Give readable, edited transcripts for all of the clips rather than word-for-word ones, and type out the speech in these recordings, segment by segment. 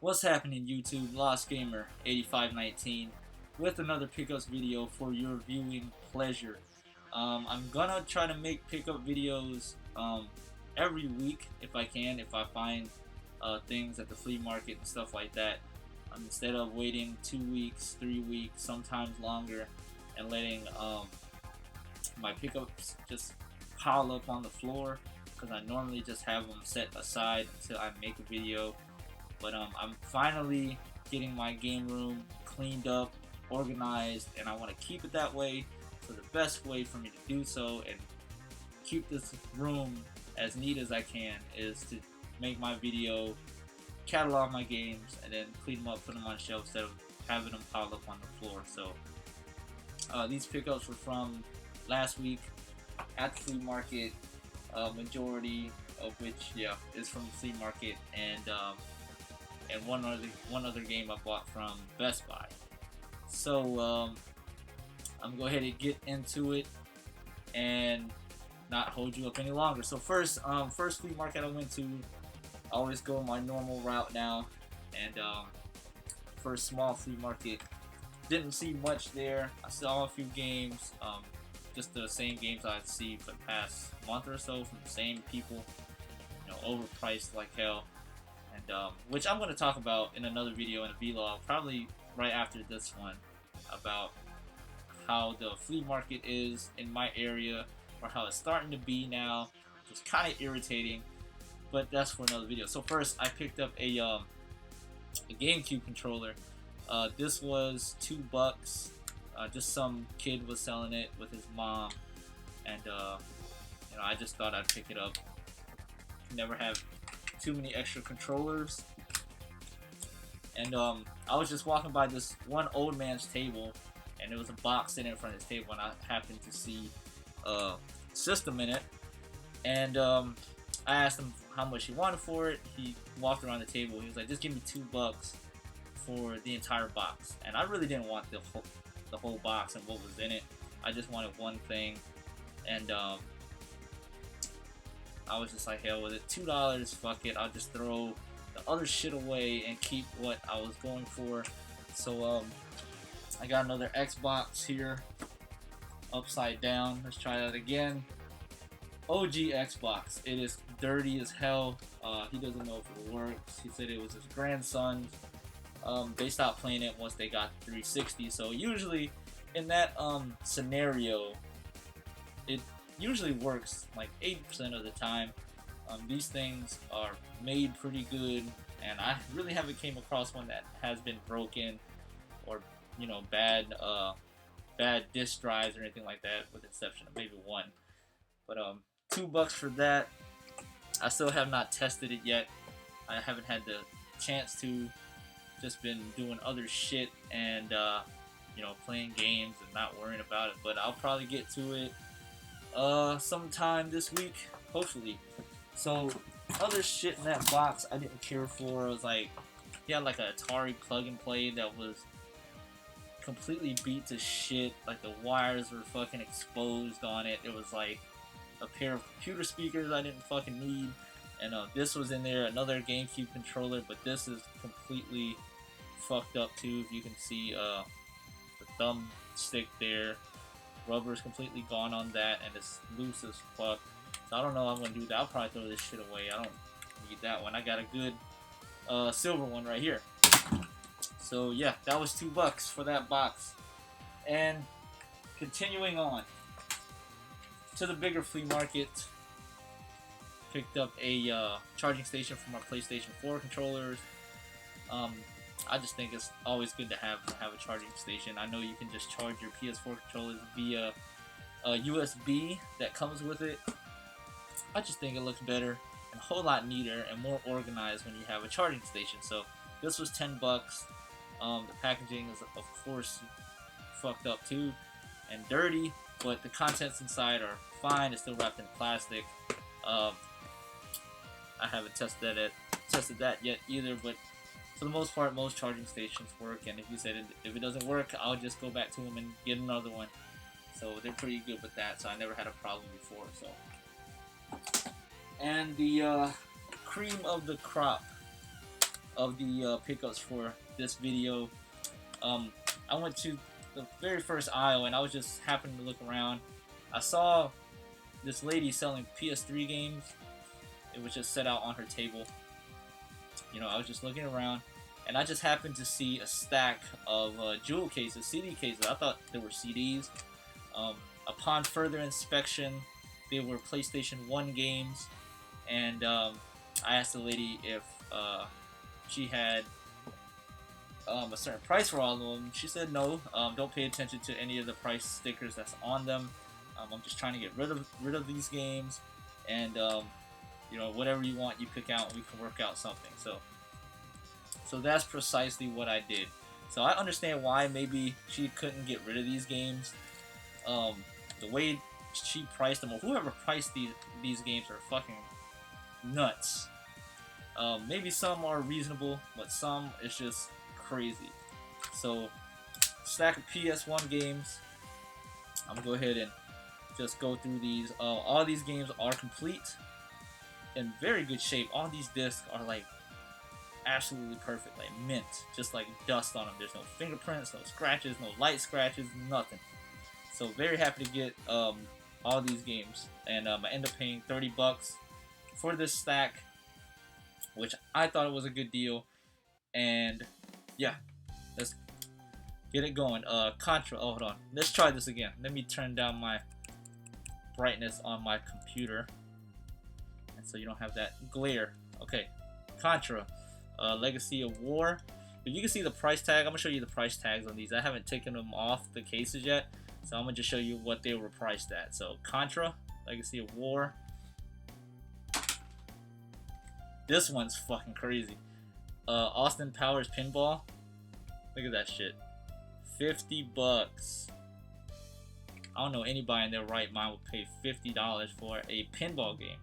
What's happening, YouTube? Lost Gamer 8519 with another pickups video for your viewing pleasure. I'm gonna try to make pickup videos every week if I can, if I find things at the flea market and stuff like that. Instead of waiting 2 weeks, 3 weeks, sometimes longer, and letting my pickups just pile up on the floor, because I normally just have them set aside until I make a video. But I'm finally getting my game room cleaned up, organized, and I want to keep it that way. So the best way for me to do so and keep this room as neat as I can is to make my video, catalog my games, and then clean them up, put them on shelves instead of having them piled up on the floor. So these pickups were from last week at the flea market, majority of which, yeah, is from the flea market, and one other game I bought from Best Buy. So I'm gonna go ahead and get into it and not hold you up any longer. So first flea market I went to, I always go my normal route now, and first small flea market, didn't see much there. I saw a few games, just the same games I'd see for the past month or so from the same people, overpriced like hell. And which I'm going to talk about in another video, in a vlog, probably right after this one, about how the flea market is in my area, or how it's starting to be now. It's kind of irritating, but that's for another video. So first, I picked up a GameCube controller. This was $2. Just some kid was selling it with his mom, and I just thought I'd pick it up. Never have too many extra controllers, and I was just walking by this one old man's table, and there was a box sitting in front of his table, and I happened to see a system in it, and I asked him how much he wanted for it. He walked around the table, he was like, just give me $2 for the entire box. And I really didn't want the whole box and what was in it. I just wanted one thing, and I was just like, hell with it, $2, fuck it, I'll just throw the other shit away and keep what I was going for. So I got another Xbox here, upside down. Let's try that again. OG Xbox. It is dirty as hell. He doesn't know if it works. He said it was his grandson's. They stopped playing it once they got 360. So usually in that scenario, it usually works like 80% of the time. These things are made pretty good, and I really haven't came across one that has been broken or bad disk drives or anything like that, with the exception of maybe one. But $2 for that. I still have not tested it yet. I haven't had the chance to. Just been doing other shit and playing games and not worrying about it. But I'll probably get to it sometime this week, hopefully. So other shit in that box I didn't care for. It was like, he had like an Atari plug and play that was completely beat to shit. Like the wires were fucking exposed on it. It was like a pair of computer speakers I didn't fucking need. And this was in there, another GameCube controller, but this is completely fucked up too. If you can see the thumb stick there, rubber's completely gone on that, and it's loose as fuck. So I don't know how I'm gonna do that. I'll probably throw this shit away. I don't need that one. I got a good silver one right here. So yeah, that was $2 for that box. And continuing on to the bigger flea market, picked up a charging station for my PlayStation 4 controllers. I just think it's always good to have a charging station. I know you can just charge your PS4 controllers via a USB that comes with it. I just think it looks better and a whole lot neater and more organized when you have a charging station. So this was $10. The packaging is, of course, fucked up too and dirty, but the contents inside are fine. It's still wrapped in plastic. I haven't tested that yet either, but for the most part, most charging stations work. And if it doesn't work, I'll just go back to them and get another one. So they're pretty good with that. So I never had a problem before. So, and the cream of the crop of the pickups for this video. I went to the very first aisle and I was just happening to look around. I saw this lady selling PS3 games. It was just set out on her table. You know, I was just looking around and I just happened to see a stack of jewel cases, CD cases. I thought they were CDs. Upon further inspection, they were PlayStation 1 games, and I asked the lady if she had a certain price for all of them. She said no, don't pay attention to any of the price stickers that's on them. I'm just trying to get rid of these games, and you know, whatever you want, you pick out, and we can work out something. So that's precisely what I did. So I understand why maybe she couldn't get rid of these games. The way she priced them, or whoever priced these games, are fucking nuts. Maybe some are reasonable, but some it's just crazy. So, stack of PS1 games. I'm gonna go ahead and just go through these. All these games are complete, in very good shape. All these discs are like absolutely perfect, like mint, just like dust on them. There's no fingerprints, no scratches, no light scratches, nothing. So very happy to get all these games, and I ended up paying $30 for this stack, which I thought it was a good deal. And yeah, let's get it going. Contra. Oh, hold on. Let's try this again. Let me turn down my brightness on my computer, and so you don't have that glare. Okay, Contra, Legacy of War. If you can see the price tag, I'm gonna show you the price tags on these. I haven't taken them off the cases yet, so I'm gonna just show you what they were priced at. So Contra, Legacy of War. This one's fucking crazy. Austin Powers Pinball. Look at that shit. $50. I don't know anybody in their right mind would pay $50 for a pinball game.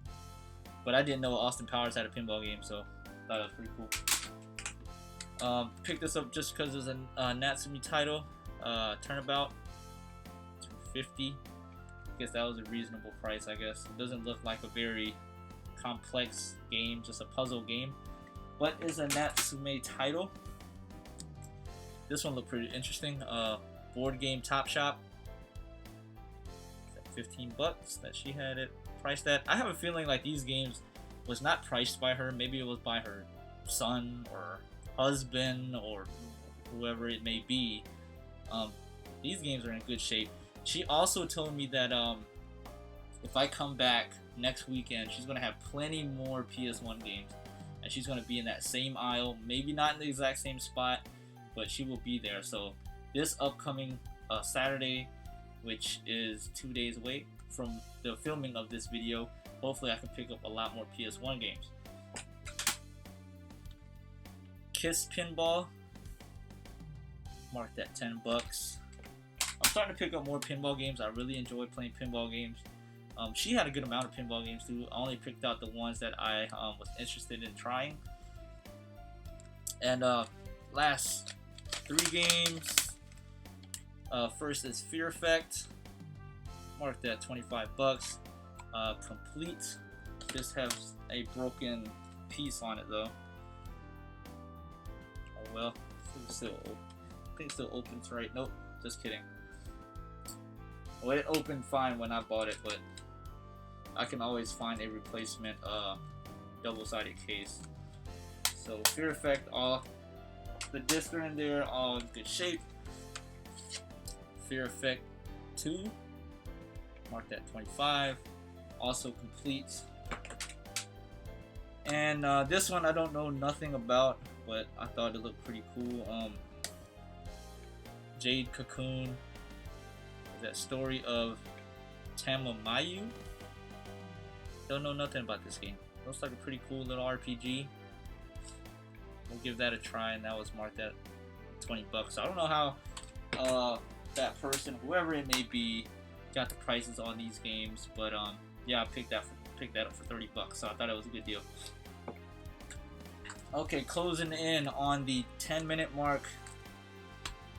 But I didn't know Austin Powers had a pinball game, so I thought it was pretty cool. Picked this up just because there's a Natsumi title, Turnabout, $250. I guess that was a reasonable price, I guess. It doesn't look like a very complex game, just a puzzle game, but it's a Natsume title. This one looked pretty interesting. Board Game Top Shop, $15 that she had it priced at. I have a feeling like these games was not priced by her. Maybe it was by her son or husband or whoever it may be. These games are in good shape. She also told me that if I come back next weekend, she's going to have plenty more PS1 games, and she's going to be in that same aisle, maybe not in the exact same spot, but she will be there. So this upcoming Saturday, which is 2 days away from the filming of this video, hopefully I can pick up a lot more PS1 games. Kiss Pinball, marked at $10. I'm starting to pick up more pinball games. I really enjoy playing pinball games. She had a good amount of pinball games too. I only picked out the ones that I was interested in trying. And last 3 games. First is Fear Effect, marked at $25. Complete. This has a broken piece on it though. Oh well, it's still open. I think it still opens right. Nope, just kidding. Well, it opened fine when I bought it, but I can always find a replacement double-sided case. So Fear Effect, all the discs are in there, all in good shape. Fear Effect 2, marked at $25, also complete. And this one I don't know nothing about, but I thought it looked pretty cool. Jade Cocoon, that story of Tamamayu. Don't know nothing about this game. Looks like a pretty cool little RPG. We'll give that a try, and that was marked at $20. I don't know how that person, whoever it may be, got the prices on these games, but yeah, I picked that up for $30, so I thought it was a good deal. Okay, closing in on the 10-minute mark.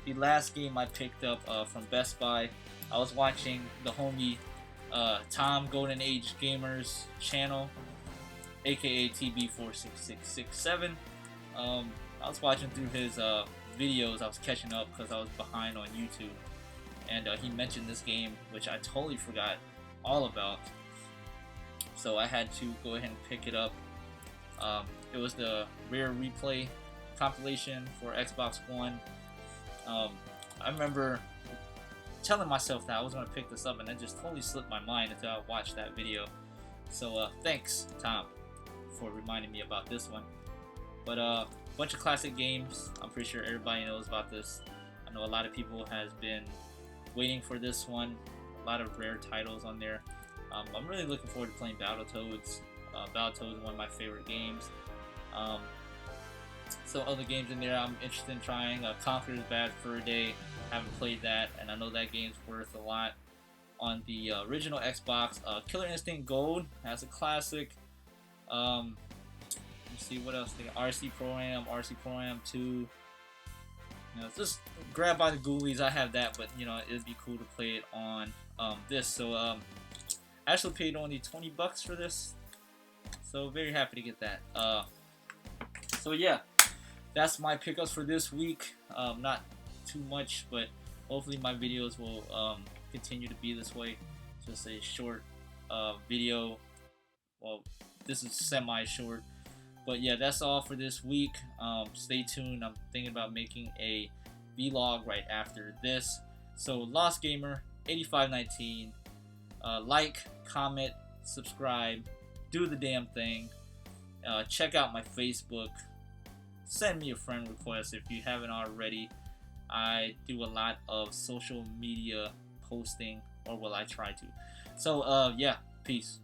The last game I picked up from Best Buy. I was watching the homie Tom Golden Age Gamers channel, aka TB46667. I was watching through his videos. I was catching up because I was behind on YouTube, and he mentioned this game, which I totally forgot all about. So I had to go ahead and pick it up. It was the Rare Replay compilation for Xbox One. I remember telling myself that I was going to pick this up, and it just totally slipped my mind until I watched that video. So thanks, Tom, for reminding me about this one. But bunch of classic games. I'm pretty sure everybody knows about this. I know a lot of people has been waiting for this one. A lot of rare titles on there. I'm really looking forward to playing Battletoads. Battletoads is one of my favorite games. Some other games in there I'm interested in trying. Conqueror's Bad Fur Day. Haven't played that, and I know that game's worth a lot. On the original Xbox, Killer Instinct Gold has a classic. Let me see what else. RC Pro-Am 2. You know, just grab by the ghoulies. I have that, but you know, it'd be cool to play it on this. So I actually paid only $20 for this. So very happy to get that. So yeah, that's my pickups for this week. Not too much, but hopefully my videos will continue to be this way. Just a short video. Well, this is semi-short, but yeah, that's all for this week. Stay tuned. I'm thinking about making a vlog right after this. So Lost Gamer 8519. Like, comment, subscribe, do the damn thing. Check out my Facebook. Send me a friend request if you haven't already. I do a lot of social media posting, or will I try to. So yeah, peace.